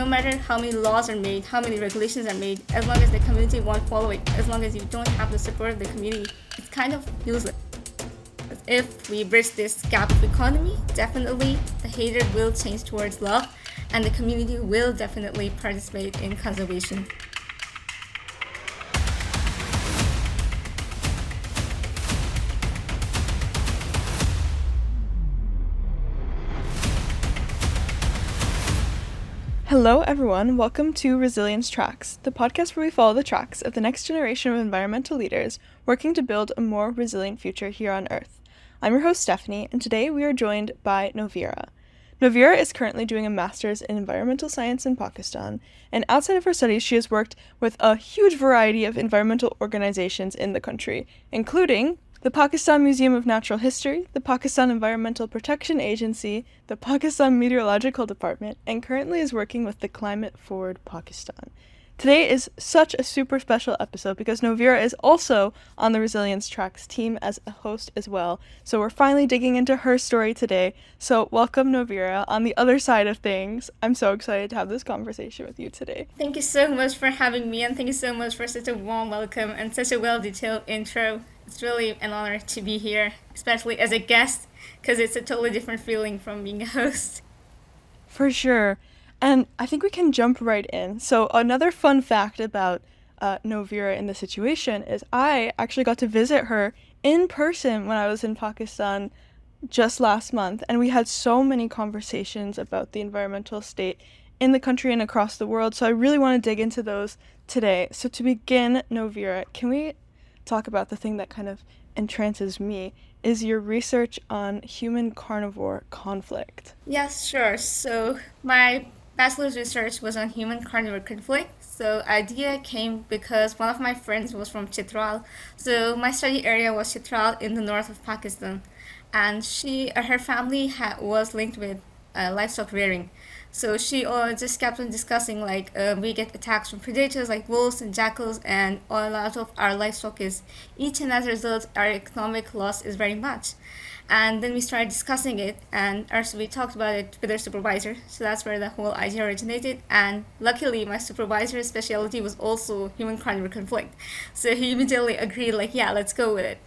no matter how many laws are made, how many regulations are made, as long as the community won't follow it, as long as you don't have the support of the community, it's kind of useless. If we bridge this gap of economy, definitely the hatred will change towards love, and the community will definitely participate in conservation. Hello everyone, welcome to Resilience Tracks, the podcast where we follow the tracks of the next generation of environmental leaders working to build a more resilient future here on Earth. I'm your host Stephanie, and today we are joined by Noveera. Noveera is currently doing a master's in environmental science in Pakistan, and outside of her studies she has worked with a huge variety of environmental organizations in the country, including the Pakistan Museum of Natural History, the Pakistan Environmental Protection Agency, the Pakistan Meteorological Department, and currently is working with the Climate Forward Pakistan. Today is such a super special episode because Noveera is also on the Resilience Tracks team as a host as well. So we're finally digging into her story today. So welcome Noveera on the other side of things. I'm so excited to have this conversation with you today. Thank you so much for having me, and thank you so much for such a warm welcome and such a well-detailed intro. It's really an honor to be here, especially as a guest, because it's a totally different feeling from being a host. For sure. And I think we can jump right in. So another fun fact about Noveera in this situation is I actually got to visit her in person when I was in Pakistan just last month. And we had so many conversations about the environmental state in the country and across the world. So I really want to dig into those today. So to begin, Noveera, can we talk about the thing that kind of entrances me is your research on human-carnivore conflict. Yes, sure. So my bachelor's research was on human-carnivore conflict. So idea came because one of my friends was from Chitral. So my study area was Chitral in the north of Pakistan, and her family was linked with livestock rearing. So she just kept on discussing we get attacks from predators like wolves and jackals, and a lot of our livestock is eaten. As a result, our economic loss is very much. And then we started discussing it, and we talked about it with our supervisor. So that's where the whole idea originated. And luckily, my supervisor's specialty was also human-carnivore conflict. So he immediately agreed, yeah, let's go with it.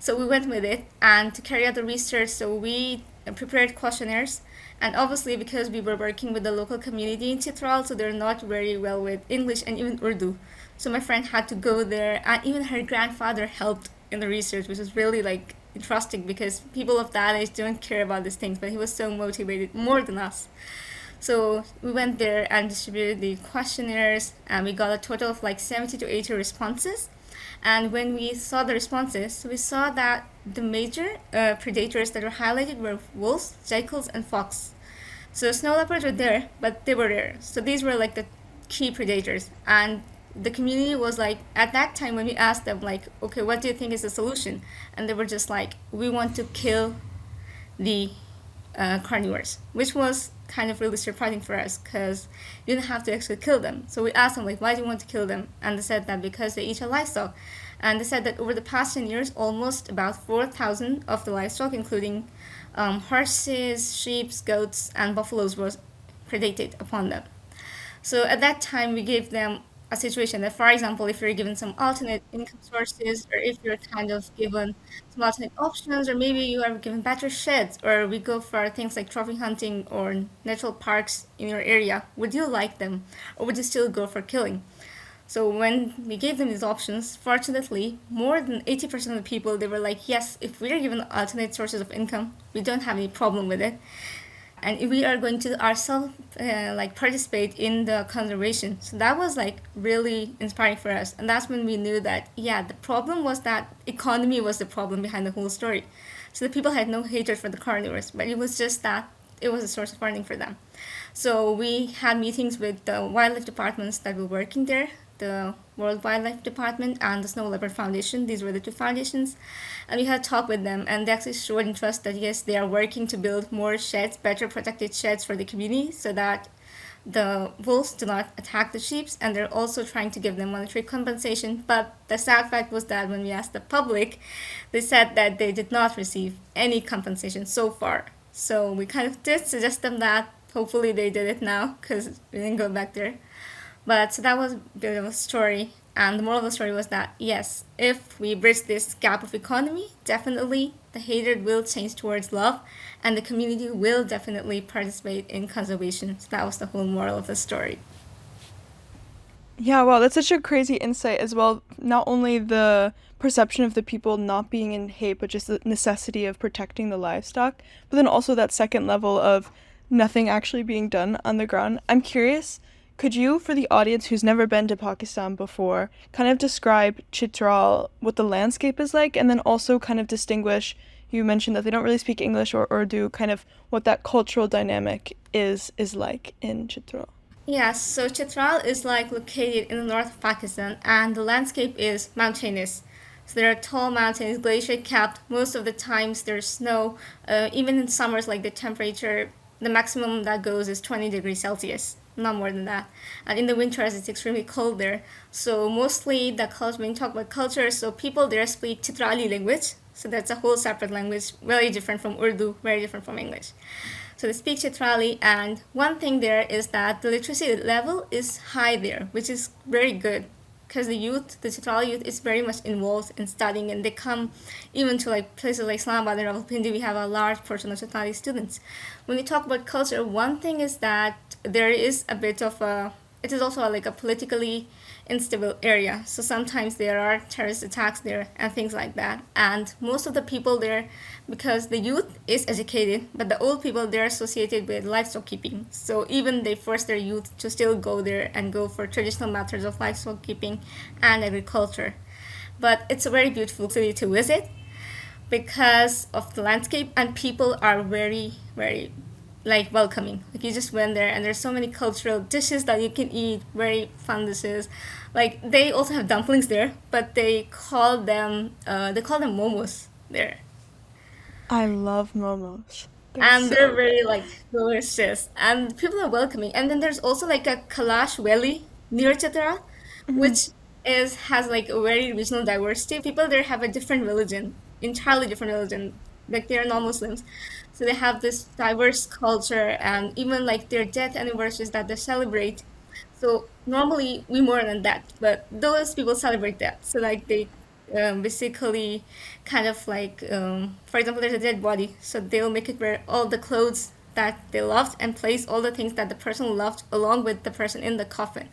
So we went with it, and to carry out the research, so we prepared questionnaires. And obviously, because we were working with the local community in Chitral, so they're not very well with English and even Urdu. So my friend had to go there, and even her grandfather helped in the research, which was really interesting because people of that age don't care about these things, but he was so motivated, more than us. So we went there and distributed the questionnaires, and we got a total of 70 to 80 responses. And when we saw the responses, we saw that the major predators that were highlighted were wolves, jackals, and fox. So snow leopards were there, but they were rare. So these were the key predators. And the community was at that time when we asked them okay, what do you think is the solution? And they were just we want to kill the carnivores, which was kind of really surprising for us because you didn't have to actually kill them. So we asked them why do you want to kill them? And they said that because they eat our livestock. And they said that over the past 10 years, almost about 4,000 of the livestock, including horses, sheep, goats, and buffaloes, was predated upon them. So at that time, we gave them a situation that, for example, if you're given some alternate income sources, or if you're kind of given some alternate options, or maybe you are given better sheds, or we go for things like trophy hunting or natural parks in your area, would you like them, or would you still go for killing? So when we gave them these options, fortunately, more than 80% of the people, they were yes, if we are given alternate sources of income, we don't have any problem with it. And we are going to ourselves participate in the conservation. So that was really inspiring for us. And that's when we knew that, yeah, the problem was that economy was the problem behind the whole story. So the people had no hatred for the carnivores, but it was just that it was a source of funding for them. So we had meetings with the wildlife departments that were working there, the World Wildlife Department and the Snow Leopard Foundation. These were the two foundations. And we had a talk with them, and they actually showed interest that, yes, they are working to build more sheds, better protected sheds for the community so that the wolves do not attack the sheep, and they're also trying to give them monetary compensation. But the sad fact was that when we asked the public, they said that they did not receive any compensation so far. So we kind of did suggest them that Hopefully they did it now because we didn't go back there. But so that was a bit of a story. And the moral of the story was that yes, if we bridge this gap of economy, definitely the hatred will change towards love and the community will definitely participate in conservation. So that was the whole moral of the story. Yeah, wow, that's such a crazy insight as well. Not only the perception of the people not being in hate, but just the necessity of protecting the livestock, but then also that second level of nothing actually being done on the ground. I'm curious, could you, for the audience who's never been to Pakistan before, kind of describe Chitral, what the landscape is like, and then also kind of distinguish, you mentioned that they don't really speak English or Urdu, kind of what that cultural dynamic is like in Chitral. Yes, so Chitral is like located in the north of Pakistan and the landscape is mountainous. So there are tall mountains, glacier capped. Most of the times there's snow. Even in summers, like the temperature, the maximum that goes is 20 degrees Celsius, not more than that. And in the winters, it's extremely cold there. So mostly the culture, when you talk about culture, so people there speak Chitrali language. So that's a whole separate language, very different from Urdu, very different from English. So they speak Chitrali, and one thing there is that the literacy level is high there, which is very good because the youth, the Chitrali youth, is very much involved in studying, and they come even to like places like Islamabad and Rawalpindi. We have a large portion of Chitrali students. When we talk about culture, one thing is that there is a bit of a, it is also like a politically unstable area. So sometimes there are terrorist attacks there and things like that. And most of the people there, because the youth is educated, but the old people they're associated with livestock keeping. So even they force their youth to still go there and go for traditional methods of livestock keeping and agriculture. But it's a very beautiful city to visit because of the landscape and people are very, very like welcoming. Like you just went there and there's so many cultural dishes that you can eat, very fun dishes. Like they also have dumplings there, but they call them momos there. I love momos. They're And they're so very good. like delicious and people are welcoming. And then there's also like a Kalash Valley near Chitra, Mhm. which is has like a very regional diversity. People there have a different religion, entirely different religion. Like they are non-Muslims, so they have this diverse culture and even like their death anniversaries that they celebrate. So normally we more than that, but those people celebrate that. So like they basically kind of like for example there's a dead body, so they'll make it wear all the clothes that they loved and place all the things that the person loved along with the person in the coffin.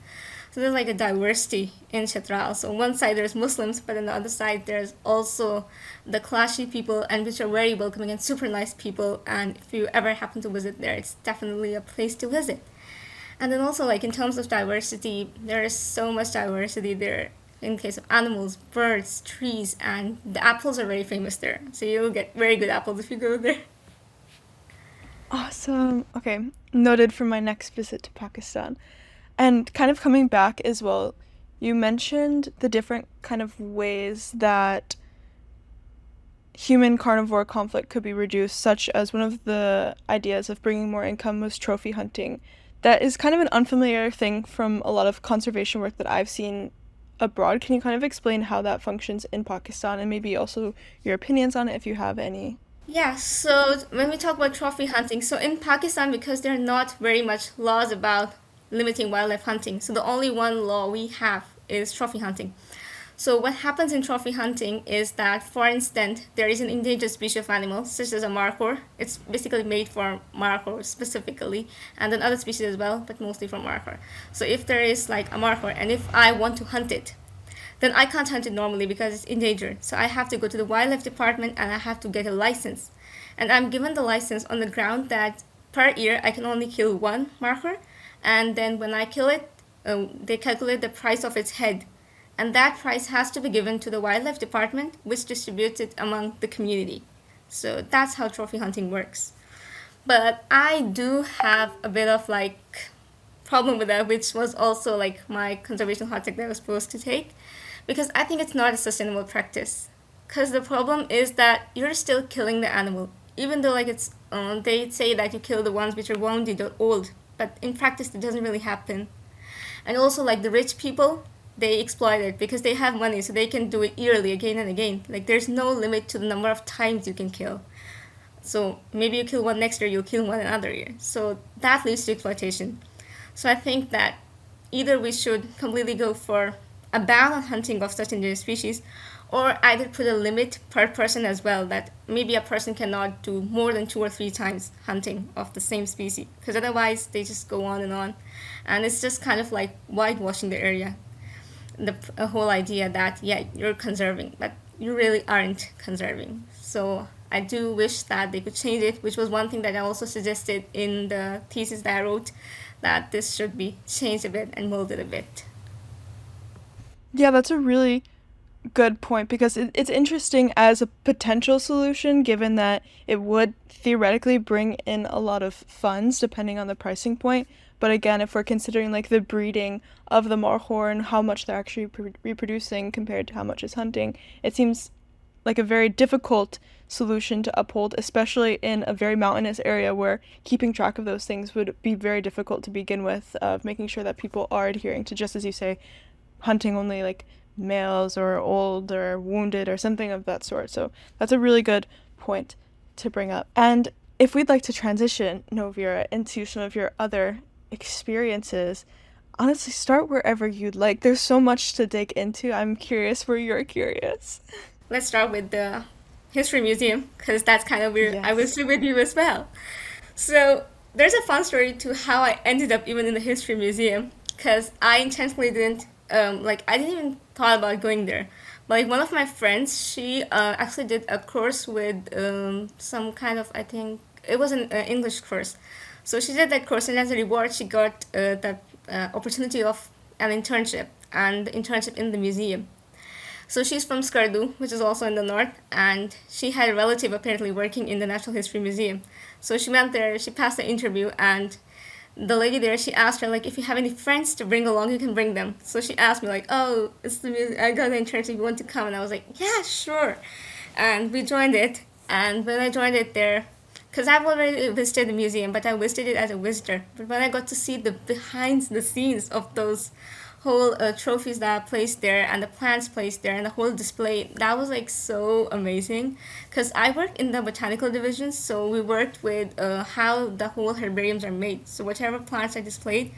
So there's like a diversity in Chitral. So on one side there's Muslims, but on the other side there's also the Klashi people, and which are very welcoming and super nice people. And if you ever happen to visit there, it's definitely a place to visit. And then also like in terms of diversity, there is so much diversity there in case of animals, birds, trees, and the apples are very famous there. So you'll get very good apples if you go there. Awesome. Okay, noted for my next visit to Pakistan. And kind of coming back as well, you mentioned the different kind of ways that human carnivore conflict could be reduced, such as one of the ideas of bringing more income was trophy hunting. That is kind of an unfamiliar thing from a lot of conservation work that I've seen abroad. Can you kind of explain how that functions in Pakistan and maybe also your opinions on it if you have any? Yeah, so when we talk about trophy hunting, so in Pakistan, because there are not very much laws about limiting wildlife hunting, so the only one law we have is trophy hunting. So what happens in trophy hunting is that, for instance, there is an endangered species of animal, such as a markhor. It's basically made for markhor specifically, and then other species as well, but mostly for markhor. So if there is like a markhor, and if I want to hunt it, then I can't hunt it normally because it's endangered. So I have to go to the wildlife department and I have to get a license. And I'm given the license on the ground that per year I can only kill one marker. And then when I kill it, they calculate the price of its head. And that price has to be given to the wildlife department, which distributes it among the community. So that's how trophy hunting works. But I do have a bit of like problem with that, which was also like my conservation hot take that I was supposed to take, because I think it's not a sustainable practice. Because the problem is that you're still killing the animal, even though like it's they say that you kill the ones which are wounded or old, but in practice it doesn't really happen. And also like the rich people, they exploit it because they have money, so they can do it yearly again and again. Like there's no limit to the number of times you can kill. So maybe you kill one next year, you'll kill one another year. So that leads to exploitation. So I think that either we should completely go for a ban on hunting of such endangered species, or either put a limit per person as well, that maybe a person cannot do more than 2 or 3 times hunting of the same species, because otherwise they just go on, and it's just kind of like whitewashing the area. The whole idea that, yeah, you're conserving, but you really aren't conserving. So I do wish that they could change it, which was one thing that I also suggested in the thesis that I wrote, that this should be changed a bit and molded a bit. Yeah, that's a really good point because it's interesting as a potential solution given that it would theoretically bring in a lot of funds depending on the pricing point. But again, if we're considering like the breeding of the moorhorn, how much they're actually reproducing compared to how much is hunting, it seems like a very difficult solution to uphold, especially in a very mountainous area where keeping track of those things would be very difficult to begin with, of making sure that people are adhering to, just as you say, hunting only like males or old or wounded or something of that sort. So that's a really good point to bring up. And if we'd like to transition, Noveera, into some of your other experiences, honestly, start wherever you'd like. There's so much to dig into. I'm curious where you're curious. Let's start with the history museum, because that's kind of where I was Yes. with you as well. So there's a fun story to how I ended up even in the history museum, because I intentionally didn't like I didn't even thought about going there. But like one of my friends, she actually did a course with some kind of, I think it was an English course. So she did that course, and as a reward, she got that opportunity of an internship, and the internship in the museum. So she's from Skardu, which is also in the north, and she had a relative apparently working in the Natural History Museum. So she went there, she passed the interview, and the lady there, she asked her like, if you have any friends to bring along, you can bring them. So she asked me like, oh, I got an internship, you want to come? And I was like, yeah, sure. And we joined it, and when I joined it there, because I've already visited the museum, but I visited it as a visitor. But when I got to see the behind the scenes of those whole trophies that are placed there and the plants placed there and the whole display, that was like so amazing. Because I worked in the botanical division, so we worked with how the whole herbariums are made. So whatever plants are displayed,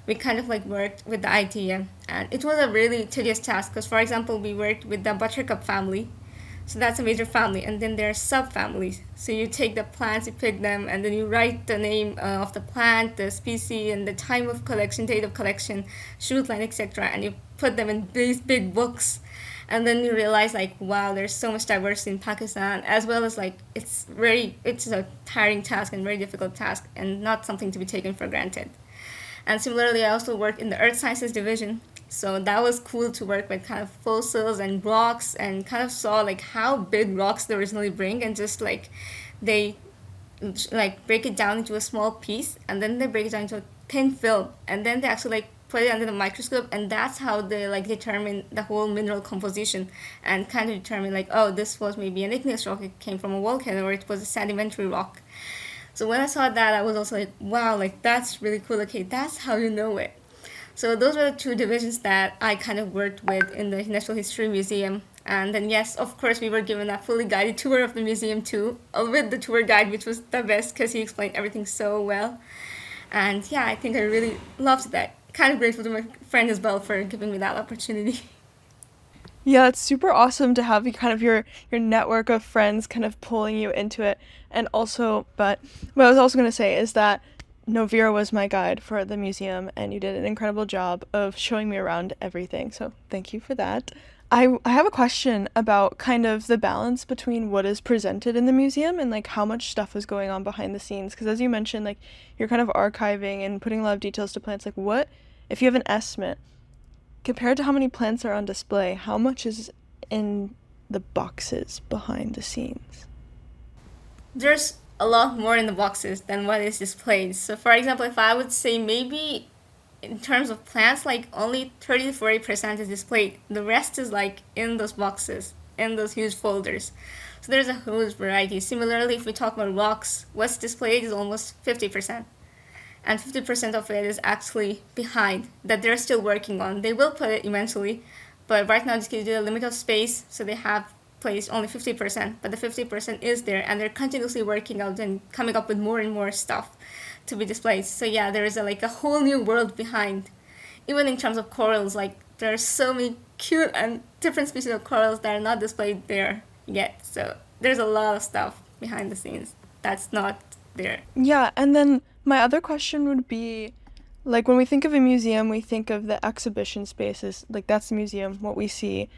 we kind of like worked with the idea, and it was a really tedious task. Because for example, we worked with the buttercup family, so that's a major family, and then there are subfamilies. So you take the plants, you pick them, and then you write the name of the plant, the species, and the time of collection, date of collection, shoot line, etc. And you put them in these big books, and then you realize like, wow, there's so much diversity in Pakistan, as well as like it's a tiring task and very difficult task, and not something to be taken for granted. And similarly, I also worked in the earth sciences division. So that was cool to work with kind of fossils and rocks, and kind of saw like how big rocks they originally bring, and just like they like break it down into a small piece, and then they break it down into a thin film, and then they actually like put it under the microscope, and that's how they like determine the whole mineral composition, and kind of determine like, oh, this was maybe an igneous rock, it came from a volcano, or it was a sedimentary rock. So when I saw that, I was also like, wow, like that's really cool. Okay, that's how you know it. So those were the two divisions that I kind of worked with in the Natural History Museum. And then yes, of course, we were given a fully guided tour of the museum too, with the tour guide, which was the best because he explained everything so well. And yeah, I think I really loved that. Kind of grateful to my friend as well for giving me that opportunity. Yeah, it's super awesome to have kind of your network of friends kind of pulling you into it. And also, but what I was also going to say is that Noveera was my guide for the museum, and you did an incredible job of showing me around everything. So thank you for that. I have a question about kind of the balance between what is presented in the museum and like how much stuff is going on behind the scenes. Because as you mentioned, like you're kind of archiving and putting a lot of details to plants. Like what, if you have an estimate, compared to how many plants are on display, how much is in the boxes behind the scenes? There's a lot more in the boxes than what is displayed. So for example, if I would say maybe in terms of plants, like only 30 to 40% is displayed. The rest is like in those boxes, in those huge folders. So there's a huge variety. Similarly, if we talk about rocks, what's displayed is almost 50%. And 50% of it is actually behind, that they're still working on. They will put it eventually, but right now just gives you a limit of space, so they have displaced only 50%, but the 50% is there, and they're continuously working out and coming up with more and more stuff to be displayed. So yeah, there is like a whole new world behind. Even in terms of corals, like there are so many cute and different species of corals that are not displayed there yet. So there's a lot of stuff behind the scenes that's not there. Yeah, and then my other question would be, like, when we think of a museum, we think of the exhibition spaces. Like, that's the museum, what we see.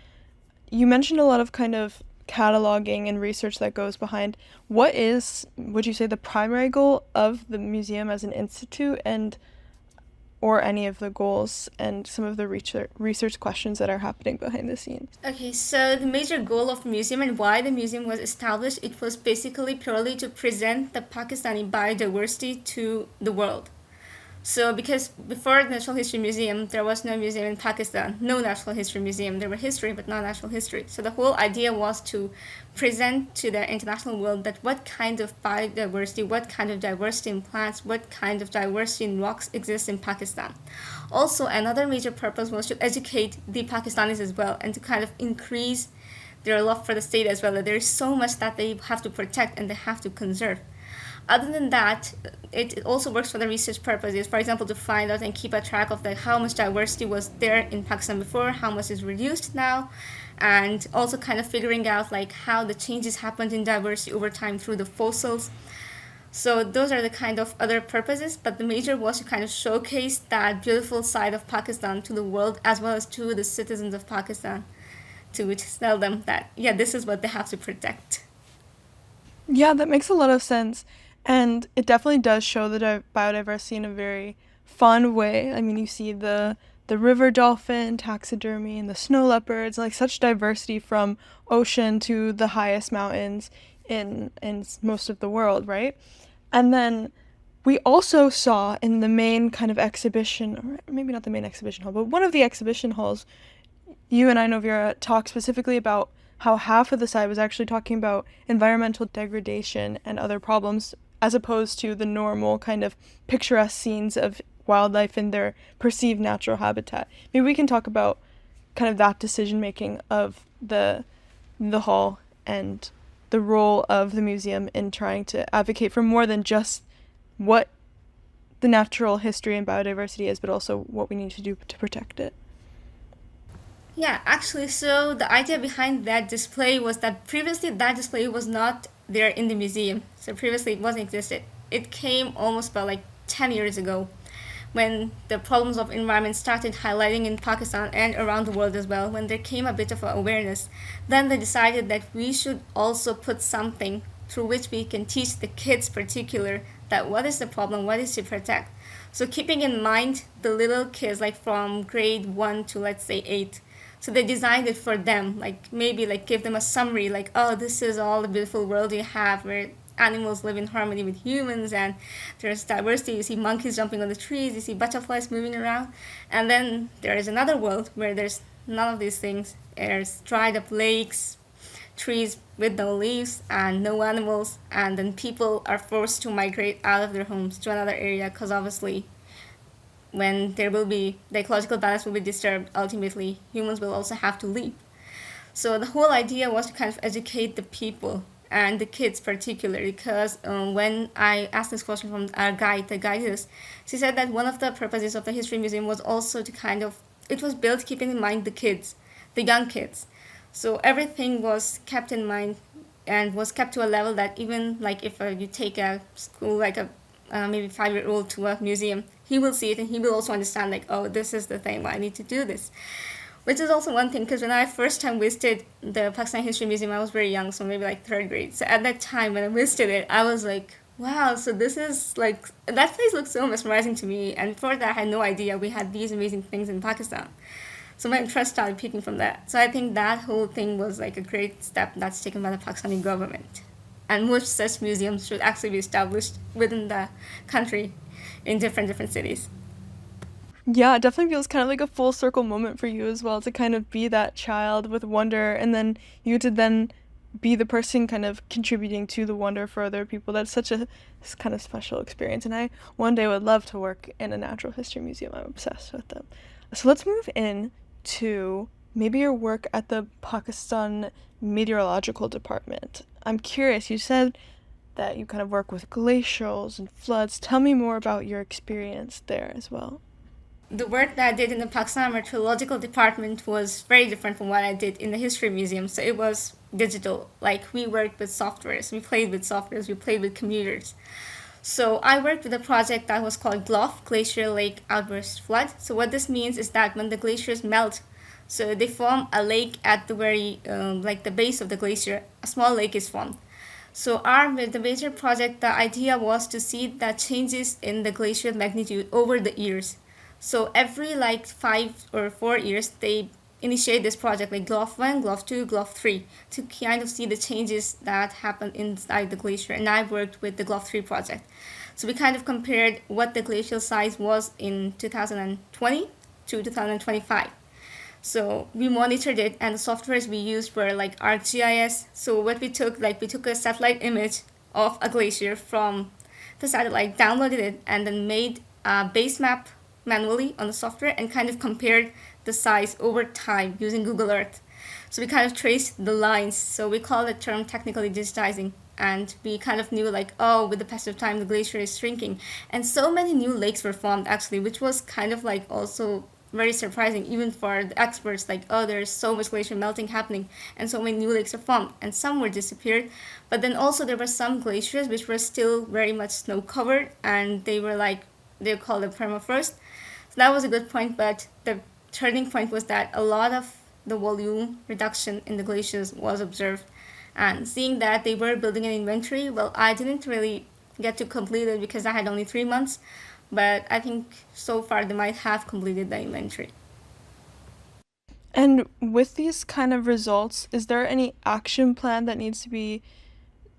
You mentioned a lot of kind of cataloging and research that goes behind. What is, would you say, the primary goal of the museum as an institute, and or any of the goals and some of the research questions that are happening behind the scenes? Okay, so the major goal of the museum and why the museum was established, it was basically purely to present the Pakistani biodiversity to the world. So, because before the Natural History Museum, there was no museum in Pakistan, no Natural History Museum. There were history, but not natural history. So, the whole idea was to present to the international world that what kind of biodiversity, what kind of diversity in plants, what kind of diversity in rocks exists in Pakistan. Also, another major purpose was to educate the Pakistanis as well and to kind of increase their love for the state as well. That there is so much that they have to protect and they have to conserve. Other than that, it also works for the research purposes. For example, to find out and keep a track of how much diversity was there in Pakistan before, how much is reduced now, and also kind of figuring out like how the changes happened in diversity over time through the fossils. So those are the kind of other purposes, but the major was to kind of showcase that beautiful side of Pakistan to the world as well as to the citizens of Pakistan, to tell them that yeah, this is what they have to protect. Yeah, that makes a lot of sense. And it definitely does show the biodiversity in a very fun way. I mean, you see the river dolphin, taxidermy, and the snow leopards, like such diversity from ocean to the highest mountains in most of the world, right? And then we also saw in the main kind of exhibition, or maybe not the main exhibition hall, but one of the exhibition halls, you and I, Noveera, talked specifically about how half of the side was actually talking about environmental degradation and other problems, as opposed to the normal kind of picturesque scenes of wildlife in their perceived natural habitat. Maybe we can talk about kind of that decision making of the hall and the role of the museum in trying to advocate for more than just what the natural history and biodiversity is, but also what we need to do to protect it. Yeah, actually, so the idea behind that display was that previously that display was not there in the museum. So previously it wasn't existed. It came almost about like 10 years ago when the problems of environment started highlighting in Pakistan and around the world as well, when there came a bit of awareness. Then they decided that we should also put something through which we can teach the kids particular that what is the problem, what is to protect. So keeping in mind the little kids like from grade 1 to let's say 8, so they designed it for them, like maybe like give them a summary, like oh, this is all the beautiful world you have where animals live in harmony with humans and there's diversity. You see monkeys jumping on the trees, you see butterflies moving around, and then there is another world where there's none of these things. There's dried up lakes, trees with no leaves and no animals, and then people are forced to migrate out of their homes to another area because obviously when there will be the ecological balance will be disturbed, ultimately humans will also have to leave. So the whole idea was to kind of educate the people and the kids particularly, because when I asked this question from our guide, the guidess, she said that one of the purposes of the history museum was also to kind of, it was built keeping in mind the kids, the young kids. So everything was kept in mind and was kept to a level that even like if you take a school like a maybe 5-year-old to a museum, he will see it and he will also understand like, oh, this is the thing why I need to do this. Which is also one thing, because when I first time visited the Pakistan History Museum, I was very young, so maybe like third grade. So at that time when I visited it, I was like, wow, so this is like, that place looks so mesmerizing to me. And before that, I had no idea we had these amazing things in Pakistan. So my interest started peaking from that. So I think that whole thing was like a great step that's taken by the Pakistani government. And more such museums should actually be established within the country in different cities. Yeah, it definitely feels kind of like a full circle moment for you as well, to kind of be that child with wonder, and then you to then be the person kind of contributing to the wonder for other people. That's such a kind of special experience, and I one day would love to work in a natural history museum. I'm obsessed with them. So let's move in to maybe your work at the Pakistan Meteorological Department. I'm curious, you said that you kind of work with glacials and floods. Tell me more about your experience there as well. The work that I did in the Pakistan Meteorological Department was very different from what I did in the History Museum. So it was digital. Like we worked with softwares, we played with softwares, we played with computers. So I worked with a project that was called GLOF, Glacier Lake Outburst Flood. So what this means is that when the glaciers melt, so they form a lake at the very like the base of the glacier, a small lake is formed. So our with the major project, the idea was to see the changes in the glacial magnitude over the years. So every like 5 or 4 years, they initiate this project like GLOF 1, GLOF 2, GLOF 3 to kind of see the changes that happen inside the glacier. And I worked with the GLOF 3 project. So we kind of compared what the glacial size was in 2020 to 2025. So we monitored it, and the softwares we used were like ArcGIS. So what we took, like we took a satellite image of a glacier from the satellite, downloaded it, and then made a base map manually on the software and kind of compared the size over time using Google Earth. So we kind of traced the lines. So we call the term technically digitizing. And we kind of knew like, oh, with the passage of time, the glacier is shrinking. And so many new lakes were formed actually, which was kind of like also very surprising even for the experts, like, oh, there's so much glacier melting happening and so many new lakes are formed, and some were disappeared. But then also there were some glaciers which were still very much snow covered, and they were like, they called them permafrost. So that was a good point, but the turning point was that a lot of the volume reduction in the glaciers was observed. And seeing that they were building an inventory, well, I didn't really get to complete it because I had only 3 months, but I think so far they might have completed the inventory. And with these kind of results, is there any action plan that needs to be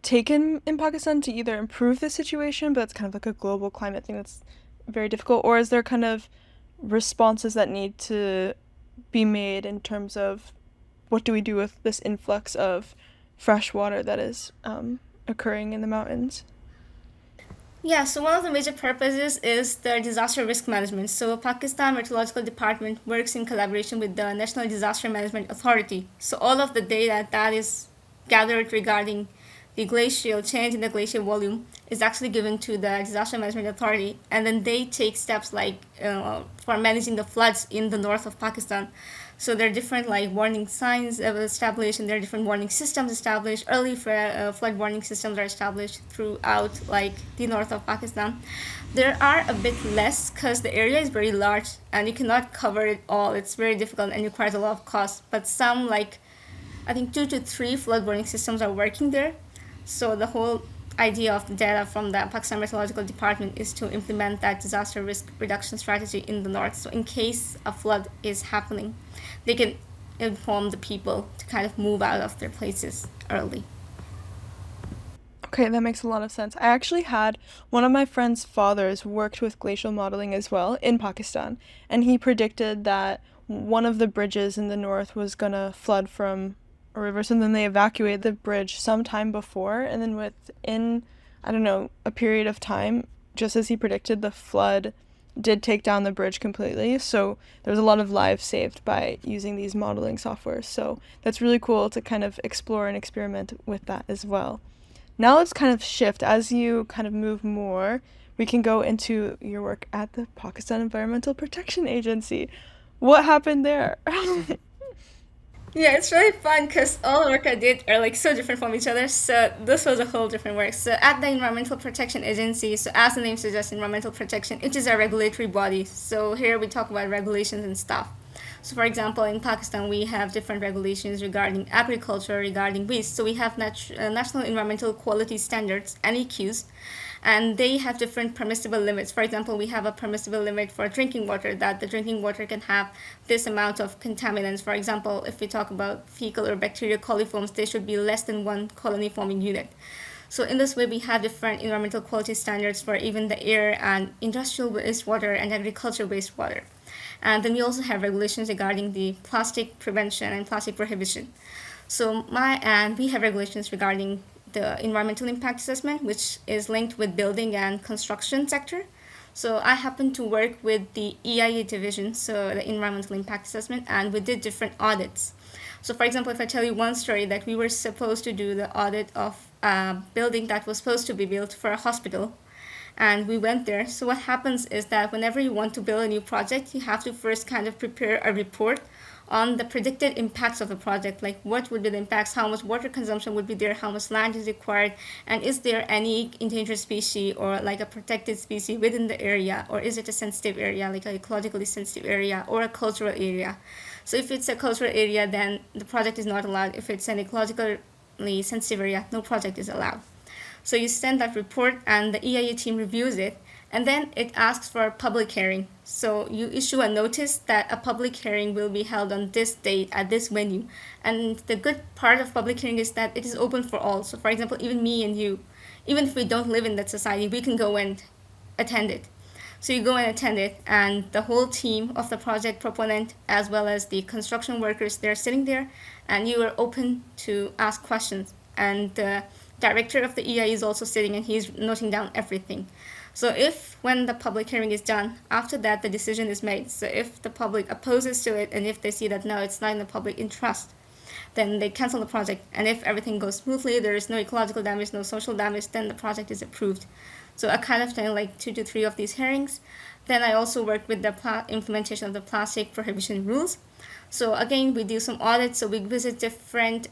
taken in Pakistan to either improve the situation, but it's kind of like a global climate thing that's very difficult, or is there kind of responses that need to be made in terms of what do we do with this influx of fresh water that is occurring in the mountains? Yeah, so one of the major purposes is the disaster risk management. So Pakistan Meteorological Department works in collaboration with the National Disaster Management Authority. So all of the data that is gathered regarding the glacial change in the glacial volume is actually given to the Disaster Management Authority, and then they take steps like for managing the floods in the north of Pakistan. So there are different like warning signs established, and there are different warning systems established. Early flood warning systems are established throughout like the north of Pakistan. There are a bit less because the area is very large and you cannot cover it all. It's very difficult and requires a lot of cost. But some like I think 2 to 3 flood warning systems are working there. So the whole idea of the data from the Pakistan Meteorological Department is to implement that disaster risk reduction strategy in the north. So in case a flood is happening, they can inform the people to kind of move out of their places early. Okay, that makes a lot of sense. I actually had one of my friend's fathers worked with glacial modeling as well in Pakistan, and he predicted that one of the bridges in the north was gonna flood from a river, so then they evacuated the bridge sometime before, and then within, I don't know, a period of time, just as he predicted, the flood did take down the bridge completely. So there was a lot of lives saved by using these modeling softwares. So that's really cool to kind of explore and experiment with that as well. Now let's kind of shift. As you kind of move more, we can go into your work at the Pakistan Environmental Protection Agency. What happened there? Yeah, it's really fun because all the work I did are like so different from each other. So this was a whole different work. So at the Environmental Protection Agency, so as the name suggests, environmental protection, it is a regulatory body. So here we talk about regulations and stuff. So for example, in Pakistan, we have different regulations regarding agriculture, regarding waste. So we have National Environmental Quality Standards, NEQs, and they have different permissible limits. For example, we have a permissible limit for drinking water, that the drinking water can have this amount of contaminants. For example, if we talk about fecal or bacterial coliforms, they should be less than 1 colony forming unit. So in this way, we have different environmental quality standards for even the air and industrial wastewater and agricultural wastewater. And then we also have regulations regarding the plastic prevention and plastic prohibition. So we have regulations regarding the environmental impact assessment, which is linked with building and construction sector. So I happened to work with the EIA division, so the environmental impact assessment, and we did different audits. So for example, if I tell you one story, that we were supposed to do the audit of a building that was supposed to be built for a hospital, and we went there. So what happens is that whenever you want to build a new project, you have to first kind of prepare a report on the predicted impacts of the project, like what would be the impacts, how much water consumption would be there, how much land is required, and is there any endangered species or like a protected species within the area, or is it a sensitive area, like a ecologically sensitive area or a cultural area. So if it's a cultural area, then the project is not allowed. If it's an ecologically sensitive area, no project is allowed. So you send that report and the EIA team reviews it, and then it asks for a public hearing. So you issue a notice that a public hearing will be held on this date at this venue. And the good part of public hearing is that it is open for all. So for example, even me and you, even if we don't live in that society, we can go and attend it. So you go and attend it, and the whole team of the project proponent, as well as the construction workers, they're sitting there, and you are open to ask questions. And the director of the EI is also sitting, and he's noting down everything. So if when the public hearing is done, after that the decision is made. So if the public opposes to it, and if they see that no, it's not in the public interest, then they cancel the project. And if everything goes smoothly, there is no ecological damage, no social damage, then the project is approved. So I kind of done like 2 to 3 of these hearings. Then I also work with the implementation of the plastic prohibition rules. So again, we do some audits. So we visit different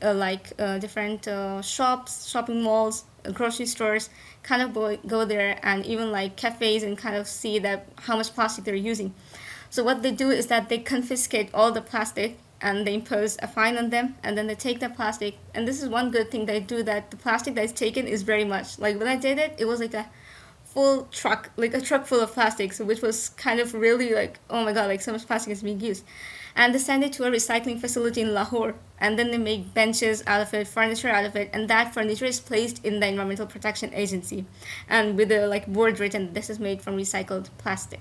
shops, shopping malls, grocery stores, kind of go there, and even like cafes, and kind of see that how much plastic they're using. So what they do is that they confiscate all the plastic, and they impose a fine on them, and then they take the plastic. And this is one good thing they do, that the plastic that is taken is very much, like when I did it, it was like a full truck, like a truck full of plastic, so which was kind of really like, oh my god, like so much plastic is being used. And they send it to a recycling facility in Lahore, and then they make benches out of it, furniture out of it, and that furniture is placed in the Environmental Protection Agency, and with a like board written, this is made from recycled plastic.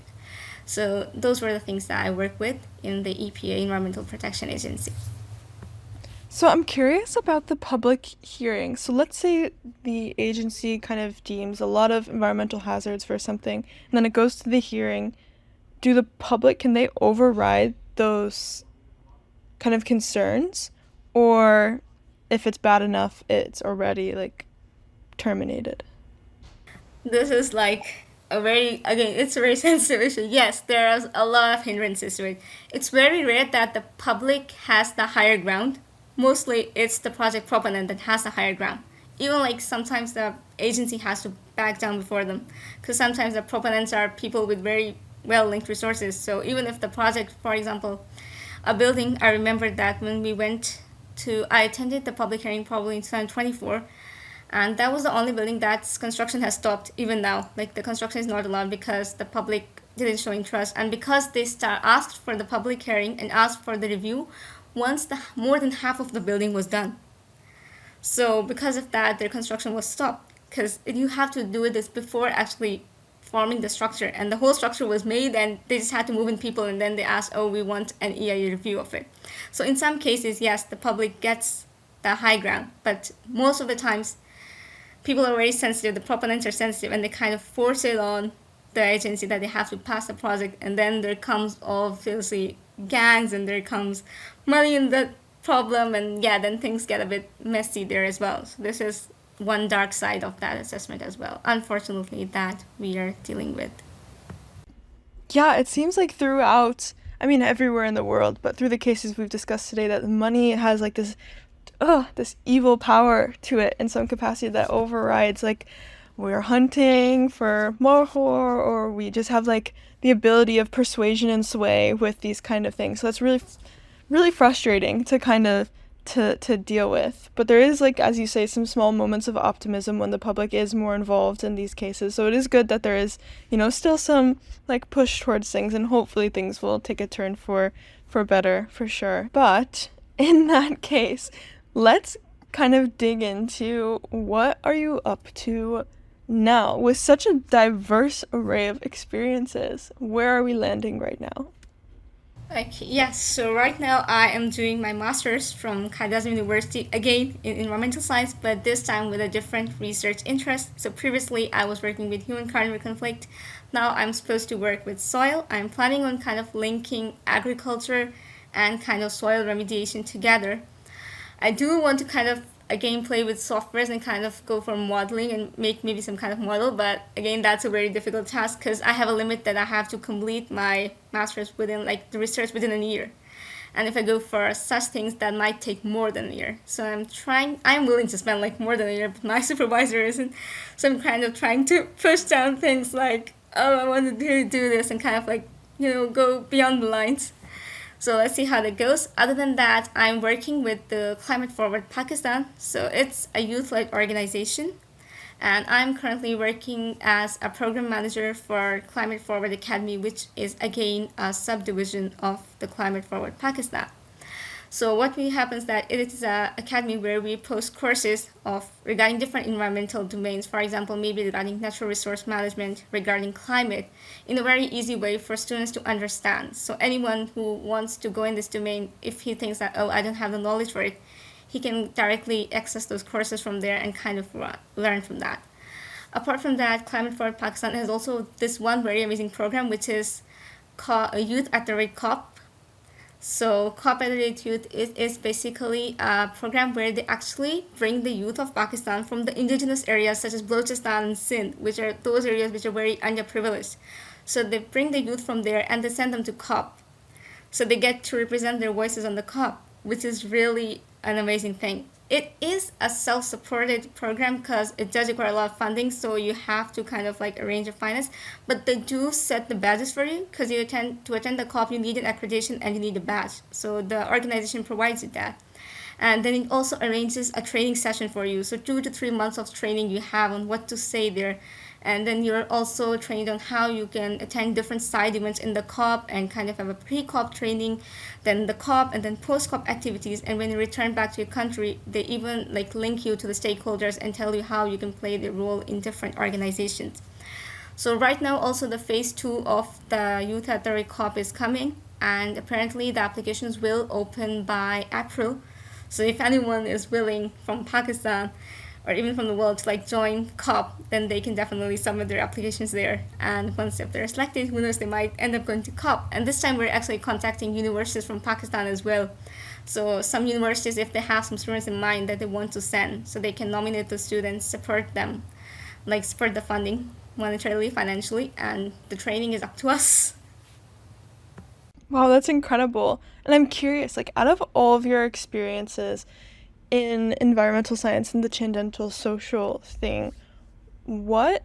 So those were the things that I work with in the EPA, Environmental Protection Agency. So I'm curious about the public hearing. So let's say the agency kind of deems a lot of environmental hazards for something, and then it goes to the hearing. Do the public, can they override those kind of concerns? Or if it's bad enough, it's already like terminated? This is like a very, again, it's a very sensitive issue. Yes, there are a lot of hindrances to it. It's very rare that the public has the higher ground. Mostly it's the project proponent that has the higher ground. Even like sometimes the agency has to back down before them, because sometimes the proponents are people with very well linked resources. So even if the project, for example, a building, I remember that when we went to, I attended the public hearing probably in 2024, and that was the only building that's construction has stopped even now. Like the construction is not allowed because the public didn't show interest, and because they asked for the public hearing and asked for the review once the more than half of the building was done. So because of that, their construction was stopped, because you have to do this before actually forming the structure, and the whole structure was made, and they just had to move in people, and then they asked, oh, we want an EIA review of it. So in some cases, yes, the public gets the high ground, but most of the times people are very sensitive, the proponents are sensitive, and they kind of force it on the agency that they have to pass the project. And then there comes obviously gangs, and there comes money in the problem, and yeah, then things get a bit messy there as well. So this is one dark side of that assessment as well, unfortunately, that we are dealing with. Yeah, it seems like throughout, I mean, everywhere in the world, but through the cases we've discussed today, that money has like this evil power to it in some capacity that overrides, like, we're hunting for more, or we just have like the ability of persuasion and sway with these kind of things. So it's really, really frustrating to kind of to deal with. But there is, like, as you say, some small moments of optimism when the public is more involved in these cases. So it is good that there is, still some like push towards things, and hopefully things will take a turn for better, for sure. But in that case, let's kind of dig into what are you up to now with such a diverse array of experiences. Where are we landing right now? Okay, yes. So right now I am doing my master's from Kaidaza University again in environmental science, but this time with a different research interest. So previously I was working with human-carnivore conflict. Now I'm supposed to work with soil. I'm planning on kind of linking agriculture and kind of soil remediation together. I do want to kind of again play with softwares and kind of go for modeling and make maybe some kind of model, but again that's a very difficult task because I have a limit that I have to complete my master's within like the research within a year. And if I go for such things, that might take more than a year. So I'm willing to spend like more than a year, but my supervisor isn't. So I'm kind of trying to push down things like, oh, I want to do this and kind of like, go beyond the lines. So let's see how that goes. Other than that, I'm working with the Climate Forward Pakistan. So it's a youth led organization. And I'm currently working as a program manager for Climate Forward Academy, which is again a subdivision of the Climate Forward Pakistan. So what we happens that it is a academy where we post courses of regarding different environmental domains. For example, maybe regarding natural resource management, regarding climate, in a very easy way for students to understand. So anyone who wants to go in this domain, if he thinks that I don't have the knowledge for it, he can directly access those courses from there and kind of learn from that. Apart from that, Climate Forward Pakistan has also this one very amazing program which is called Youth at the Rate COP. So Cooperative Youth is basically a program where they actually bring the youth of Pakistan from the indigenous areas such as Balochistan and Sindh, which are those areas which are very underprivileged. So they bring the youth from there and they send them to COP. So they get to represent their voices on the COP, which is really an amazing thing. It is a self-supported program because it does require a lot of funding, so you have to kind of like arrange your finance. But they do set the badges for you because to attend the COP you need an accreditation and you need a badge. So the organization provides you that. And then it also arranges a training session for you. So 2 to 3 months of training you have on what to say there, and then you're also trained on how you can attend different side events in the COP and kind of have a pre-COP training, then the COP, and then post-COP activities. And when you return back to your country, they even like link you to the stakeholders and tell you how you can play the role in different organizations. So right now also the phase 2 of the Youth at the Rate COP is coming, and apparently the applications will open by April. So if anyone is willing from Pakistan or even from the world to like join COP, then they can definitely submit their applications there. And once if they're selected, who knows, they might end up going to COP. And this time we're actually contacting universities from Pakistan as well. So some universities, if they have some students in mind that they want to send, so they can nominate the students, support them, like support the funding monetarily, financially, and the training is up to us. Wow, that's incredible. And I'm curious, like, out of all of your experiences in environmental science and the transcendental social thing, what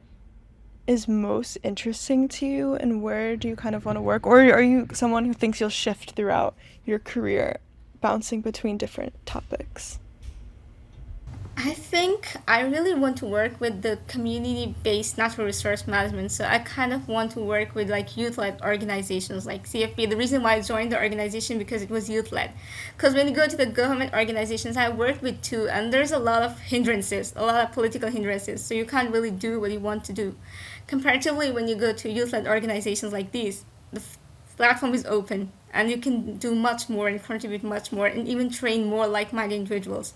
is most interesting to you and where do you kind of want to work? Or are you someone who thinks you'll shift throughout your career, bouncing between different topics? I think I really want to work with the community-based natural resource management. So I kind of want to work with like youth-led organizations like CFP. The reason why I joined the organization because it was youth-led. Because when you go to the government organizations, I worked with two, and there's a lot of hindrances, a lot of political hindrances. So you can't really do what you want to do. Comparatively, when you go to youth-led organizations like these, the platform is open, and you can do much more and contribute much more, and even train more like-minded individuals.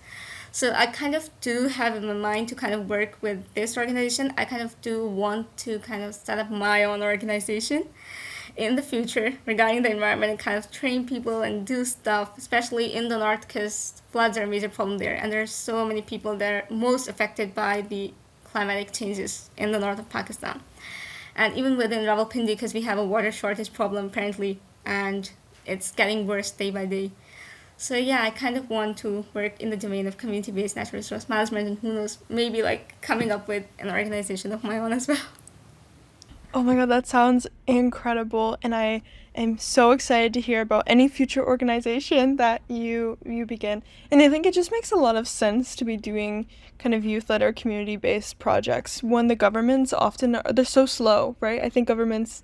So I kind of do have in my mind to kind of work with this organization. I kind of do want to kind of set up my own organization in the future regarding the environment and kind of train people and do stuff, especially in the north because floods are a major problem there. And there's so many people that are most affected by the climatic changes in the north of Pakistan. And even within Rawalpindi because we have a water shortage problem apparently, and it's getting worse day by day. So yeah, I kind of want to work in the domain of community-based natural resource management, and who knows, maybe like coming up with an organization of my own as well. Oh my god, that sounds incredible, and I am so excited to hear about any future organization that you begin. And I think it just makes a lot of sense to be doing kind of youth-led or community-based projects when the governments often they're so slow, right? I think governments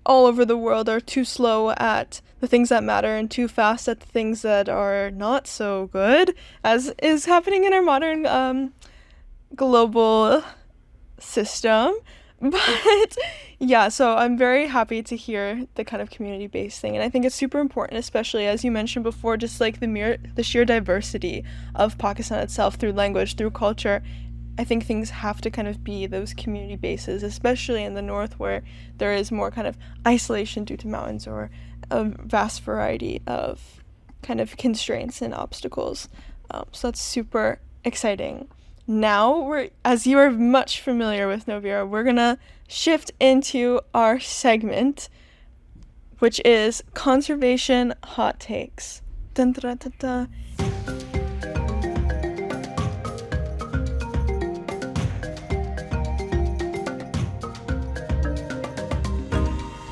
all over the world are too slow at the things that matter and too fast at the things that are not so good, as is happening in our modern global system. But yeah, so I'm very happy to hear the kind of community-based thing, and I think it's super important, especially as you mentioned before, just like the sheer diversity of Pakistan itself through language, through culture. I think things have to kind of be those community bases, especially in the north where there is more kind of isolation due to mountains or a vast variety of kind of constraints and obstacles. So that's super exciting. Now as you are much familiar with Noveera, we're gonna shift into our segment, which is conservation hot takes. Dun, dun, dun, dun.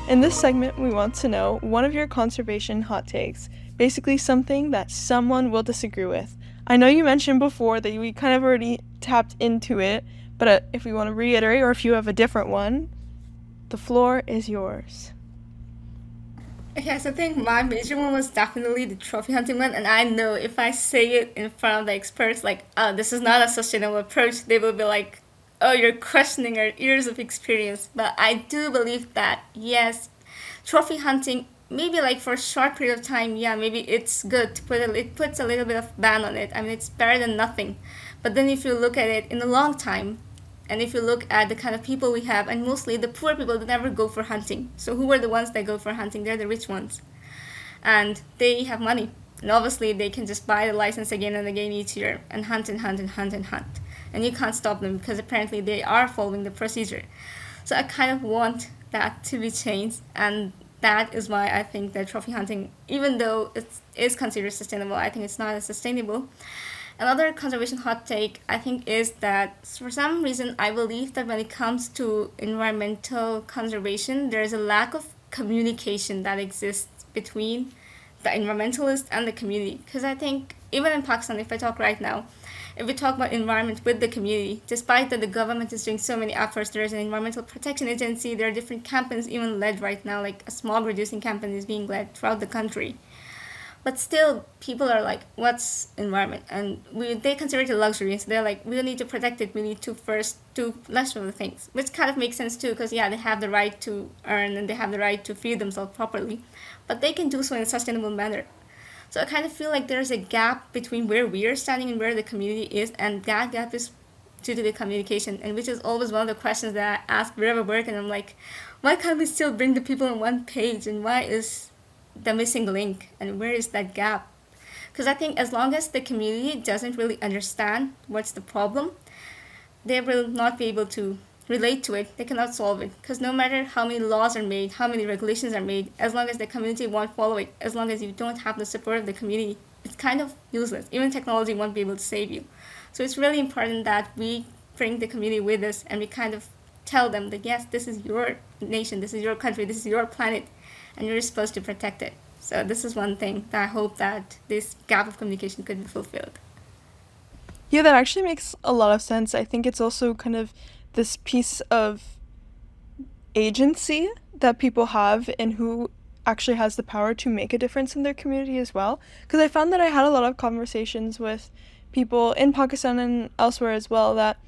In this segment, we want to know one of your conservation hot takes, basically something that someone will disagree with. I know you mentioned before that we kind of already tapped into it, but if we want to reiterate or if you have a different one, the floor is yours. Okay, so I think my major one was definitely the trophy hunting one, and I know if I say it in front of the experts, like, oh, this is not a sustainable approach, they will be like, oh, you're questioning our years of experience. But I do believe that, yes, trophy hunting, maybe like for a short period of time, yeah, maybe it's good to it puts a little bit of ban on it. I mean, it's better than nothing. But then if you look at it in the long time, and if you look at the kind of people we have, and mostly the poor people that never go for hunting. So who are the ones that go for hunting? They're the rich ones. And they have money. And obviously they can just buy the license again and again each year and hunt and hunt and hunt and hunt. And you can't stop them because apparently they are following the procedure. So I kind of want that to be changed, and that is why I think that trophy hunting, even though it is considered sustainable, I think it's not as sustainable. Another conservation hot take, I think, is that for some reason I believe that when it comes to environmental conservation, there is a lack of communication that exists between the environmentalists and the community. Because I think even in Pakistan, if I talk right now, if we talk about environment with the community, despite that the government is doing so many efforts, there is an environmental protection agency, there are different campaigns even led right now, like a smog reducing campaign is being led throughout the country. But still, people are like, what's environment? And they consider it a luxury. So they're like, we don't need to protect it. We need to first do less of the things. Which kind of makes sense too, because yeah, they have the right to earn and they have the right to feed themselves properly. But they can do so in a sustainable manner. So I kind of feel like there's a gap between where we are standing and where the community is. And that gap is due to the communication. And which is always one of the questions that I ask wherever I work. And I'm like, why can't we still bring the people on one page? And why is the missing link, and where is that gap? Because I think as long as the community doesn't really understand what's the problem, they will not be able to relate to it. They cannot solve it, because no matter how many laws are made, how many regulations are made, as long as the community won't follow it, as long as you don't have the support of the community, it's kind of useless. Even technology won't be able to save you. So it's really important that we bring the community with us, and we kind of tell them that yes, this is your nation, this is your country, this is your planet, and you're supposed to protect it. So this is one thing that I hope that this gap of communication could be fulfilled. Yeah, that actually makes a lot of sense. I think it's also kind of this piece of agency that people have and who actually has the power to make a difference in their community as well. Because I found that I had a lot of conversations with people in Pakistan and elsewhere as well that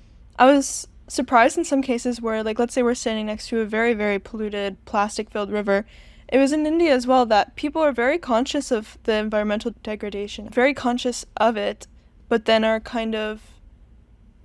I was surprised in some cases where, like, let's say we're standing next to a very, very polluted, plastic filled river. It was in India as well that people are very conscious of the environmental degradation, very conscious of it, but then are kind of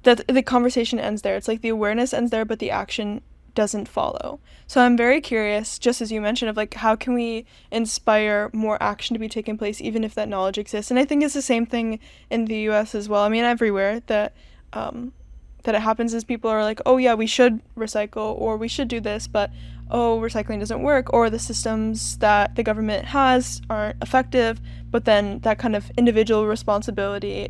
that the conversation ends there. It's like the awareness ends there, but the action doesn't follow. So I'm very curious, just as you mentioned, of like how can we inspire more action to be taking place even if that knowledge exists. And I think it's the same thing in the US as well. I mean, everywhere that it happens is people are like, oh yeah, we should recycle or we should do this, but oh, recycling doesn't work, or the systems that the government has aren't effective, but then that kind of individual responsibility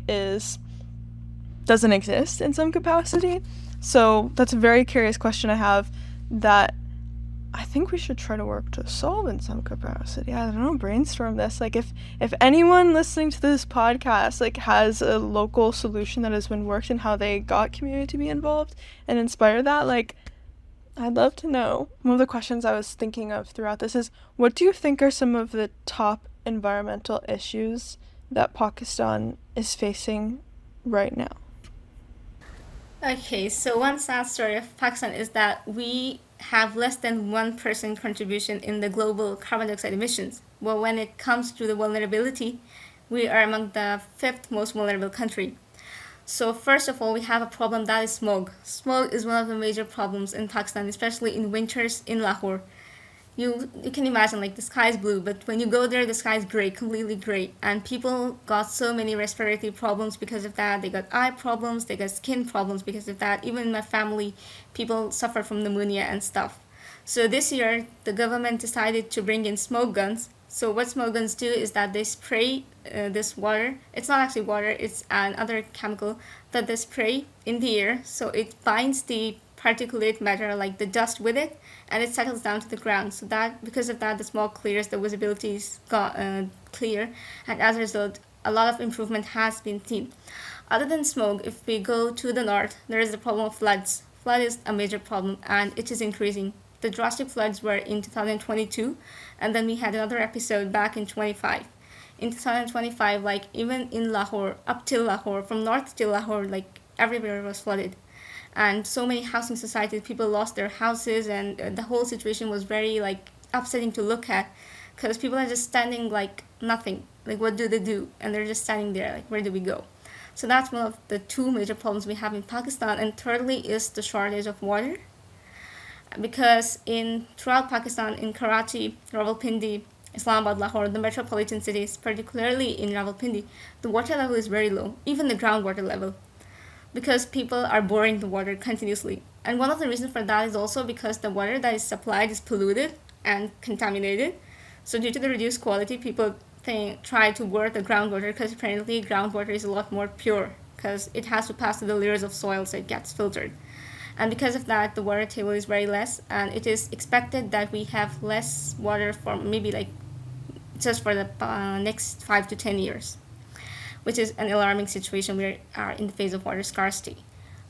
doesn't exist in some capacity. So that's a very curious question I have that I think we should try to work to solve in some capacity. I don't know, brainstorm this. Like if anyone listening to this podcast like has a local solution that has been worked and how they got community to be involved and inspire that, like I'd love to know. One of the questions I was thinking of throughout this is, what do you think are some of the top environmental issues that Pakistan is facing right now? Okay, so one sad story of Pakistan is that we have less than 1% contribution in the global carbon dioxide emissions. But when it comes to the vulnerability, we are among the fifth most vulnerable country. So first of all, we have a problem that is smog. Smog is one of the major problems in Pakistan, especially in winters in Lahore. You can imagine like the sky is blue, but when you go there, the sky is gray, completely gray, and people got so many respiratory problems because of that. They got eye problems, they got skin problems because of that. Even in my family, people suffer from pneumonia and stuff. So this year, the government decided to bring in smoke guns. So what smoke guns do is that they spray this water. It's not actually water; it's another chemical that they spray in the air. So it binds the particulate matter, like the dust, with it, and it settles down to the ground. So that because of that, the smoke clears, the visibility is clear, and as a result, a lot of improvement has been seen. Other than smoke, if we go to the north, there is the problem of floods. Flood is a major problem, and it is increasing. The drastic floods were in 2022, and then we had another episode back in 25. In 2025, like even in Lahore, up till Lahore, from north till Lahore, like everywhere was flooded, and so many housing societies, people lost their houses, and the whole situation was very like upsetting to look at, because people are just standing like nothing, like what do they do, and they're just standing there like where do we go. So that's one of the two major problems we have in Pakistan. And thirdly is the shortage of water, because in throughout Pakistan, in Karachi, Rawalpindi, Islamabad, Lahore, the metropolitan cities, particularly in Rawalpindi, the water level is very low, even the groundwater level, because people are boring the water continuously. And one of the reasons for that is also because the water that is supplied is polluted and contaminated. So due to the reduced quality, people try to bore the groundwater, because apparently groundwater is a lot more pure because it has to pass through the layers of soil, so it gets filtered. And because of that, the water table is very less, and it is expected that we have less water for maybe like just for the next 5 to 10 years, which is an alarming situation. We are in the phase of water scarcity.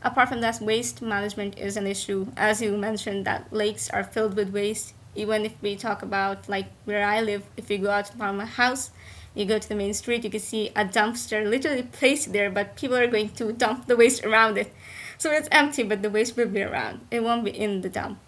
Apart from that, waste management is an issue. As you mentioned, that lakes are filled with waste. Even if we talk about like where I live, if you go out from my house, you go to the main street, you can see a dumpster literally placed there, but people are going to dump the waste around it. So it's empty, but the waste will be around. It won't be in the dump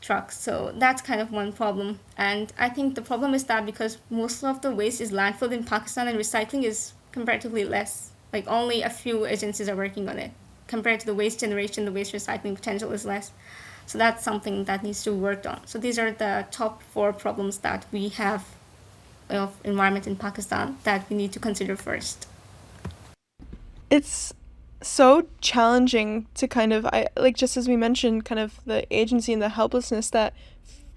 trucks. So that's kind of one problem. And I think the problem is that because most of the waste is landfilled in Pakistan and recycling is comparatively less. Like only a few agencies are working on it. Compared to the waste generation, the waste recycling potential is less. So that's something that needs to be worked on. So these are the top four problems that we have of environment in Pakistan that we need to consider first. It's so challenging to kind of, I like, just as we mentioned, kind of the agency and the helplessness that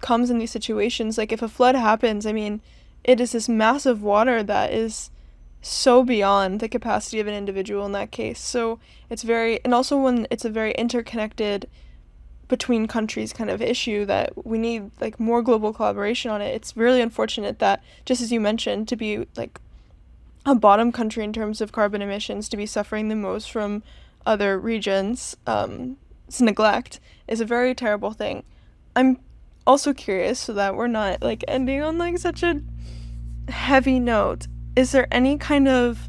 comes in these situations. Like if a flood happens, I mean, it is this massive water that is so beyond the capacity of an individual in that case. So it's very, and also when it's a very interconnected between countries kind of issue that we need like more global collaboration on it. It's really unfortunate that, just as you mentioned, to be like a bottom country in terms of carbon emissions, to be suffering the most from other regions, neglect is a very terrible thing. I'm also curious, so that we're not like ending on like such a heavy note, is there any kind of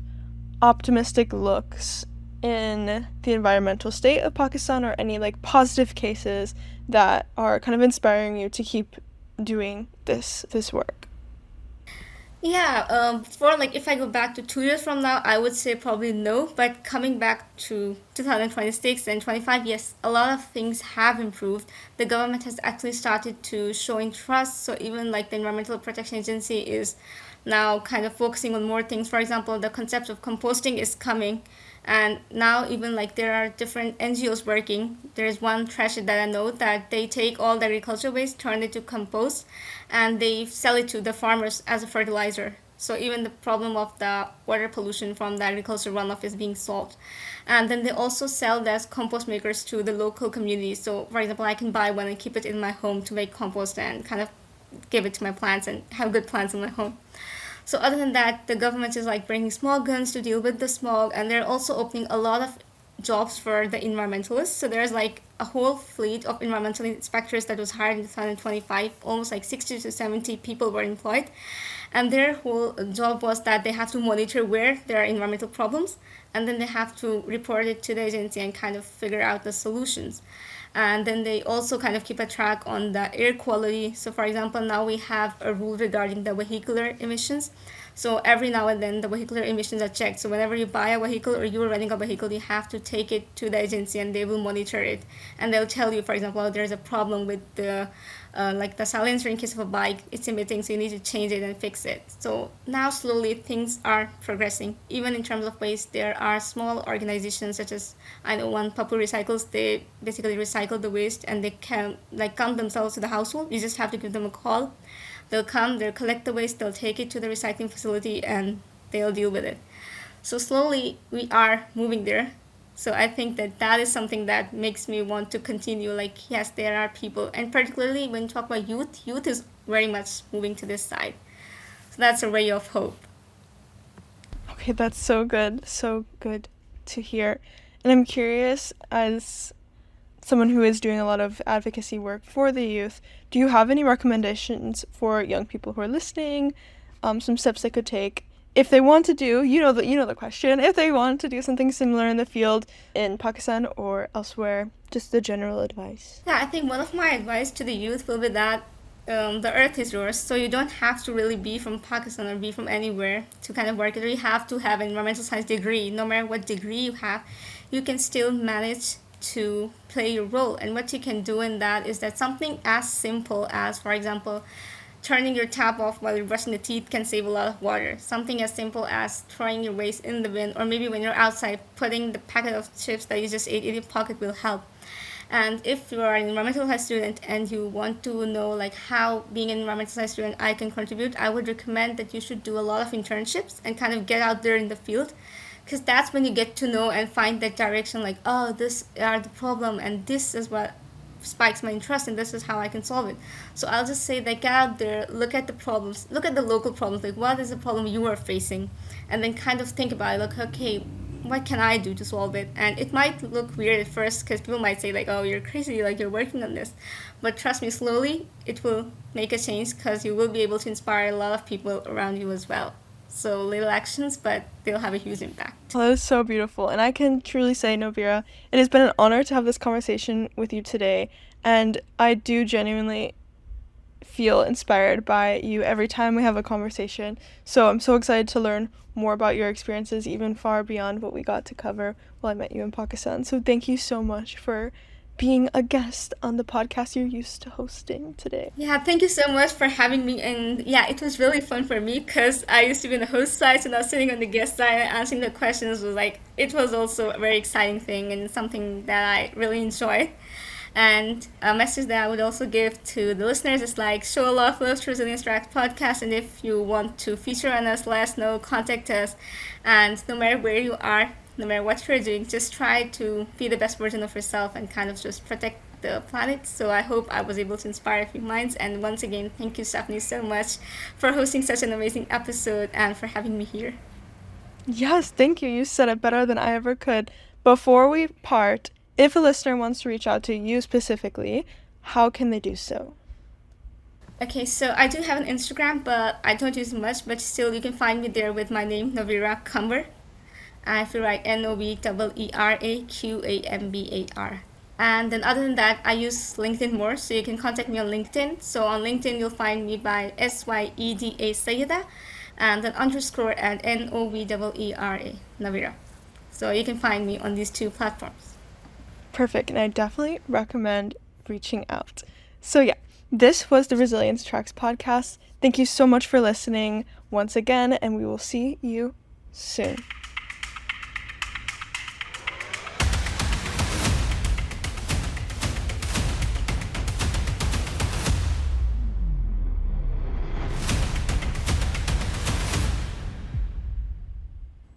optimistic looks in the environmental state of Pakistan, or any like positive cases that are kind of inspiring you to keep doing this work? Yeah, for like if I go back to 2 years from now, I would say probably no. But coming back to 2026 and 25, yes, a lot of things have improved. The government has actually started to show interest. So even like the Environmental Protection Agency is now kind of focusing on more things. For example, the concept of composting is coming, and now even like there are different NGOs working. There's one trash that I know that they take all the agricultural waste, turn it to compost, and they sell it to the farmers as a fertilizer. So even the problem of the water pollution from the agricultural runoff is being solved. And then they also sell as compost makers to the local communities. So for example, I can buy one and keep it in my home to make compost and kind of give it to my plants and have good plants in my home. So other than that, the government is like bringing small guns to deal with the smog, and they're also opening a lot of jobs for the environmentalists. So there's like a whole fleet of environmental inspectors that was hired in 2025. Almost like 60 to 70 people were employed. And their whole job was that they have to monitor where there are environmental problems, and then they have to report it to the agency and kind of figure out the solutions. And then they also kind of keep a track on the air quality. So for example, now we have a rule regarding the vehicular emissions. So every now and then the vehicular emissions are checked. So whenever you buy a vehicle or you're renting a vehicle, you have to take it to the agency and they will monitor it. And they'll tell you, for example, oh, there's a problem with the like the silencer in case of a bike, it's emitting, so you need to change it and fix it. So now slowly things are progressing. Even in terms of waste, there are small organizations such as, I know one, Papu Recycles. They basically recycle the waste and they can like come themselves to the household. You just have to give them a call. They'll come, they'll collect the waste, they'll take it to the recycling facility and they'll deal with it. So slowly we are moving there. So I think that that is something that makes me want to continue. Like, yes, there are people, and particularly when you talk about youth, youth is very much moving to this side. So that's a ray of hope. Okay, that's so good to hear. And I'm curious, as someone who is doing a lot of advocacy work for the youth, do you have any recommendations for young people who are listening, some steps they could take if they want to do, the question, if they want to do something similar in the field in Pakistan or elsewhere, just the general advice? Yeah, I think one of my advice to the youth will be that the earth is yours, so you don't have to really be from Pakistan or be from anywhere to kind of work it. You have to have an environmental science degree. No matter what degree you have, you can still manage to play your role. And what you can do in that is that something as simple as, for example, turning your tap off while you're brushing the teeth can save a lot of water. Something as simple as throwing your waste in the bin, or maybe when you're outside, putting the packet of chips that you just ate in your pocket will help. And if you are an environmental science student and you want to know like how being an environmental science student I can contribute, I would recommend that you should do a lot of internships and kind of get out there in the field, because that's when you get to know and find that direction, like, oh, this are the problem and this is what spikes my interest and this is how I can solve it. So I'll just say that get out there, look at the problems, look at the local problems, like what is the problem you are facing, and then kind of think about it, like, okay, what can I do to solve it? And it might look weird at first because people might say like, oh, you're crazy, like you're working on this. But trust me, slowly it will make a change because you will be able to inspire a lot of people around you as well. So little actions, but they'll have a huge impact. Well, that is so beautiful. And I can truly say, Noveera, it has been an honor to have this conversation with you today. And I do genuinely feel inspired by you every time we have a conversation. So I'm so excited to learn more about your experiences, even far beyond what we got to cover while I met you in Pakistan. So thank you so much for being a guest on the podcast you're used to hosting today. Yeah, thank you so much for having me. And yeah, it was really fun for me because I used to be on the host side, so now sitting on the guest side and answering the questions was like, it was also a very exciting thing and something that I really enjoyed. And a message that I would also give to the listeners is like, show a lot of love to Resilience Track podcast. And if you want to feature on us, let us know, contact us. And no matter where you are, no matter what you're doing, just try to be the best version of yourself and kind of just protect the planet. So I hope I was able to inspire a few minds. And once again, thank you, Stephanie, so much for hosting such an amazing episode and for having me here. Yes, thank you. You said it better than I ever could. Before we part, if a listener wants to reach out to you specifically, how can they do so? Okay, so I do have an Instagram, but I don't use it much, but still you can find me there with my name, Noveera Qambar. I feel like NOVEERAQAMBAR. And then other than that, I use LinkedIn more, so you can contact me on LinkedIn. So on LinkedIn, you'll find me by SYEDA Sayeda, and then underscore and NOVEERA, Noveera. So you can find me on these two platforms. Perfect, and I definitely recommend reaching out. So yeah, this was the Resilience Tracks podcast. Thank you so much for listening once again, and we will see you soon.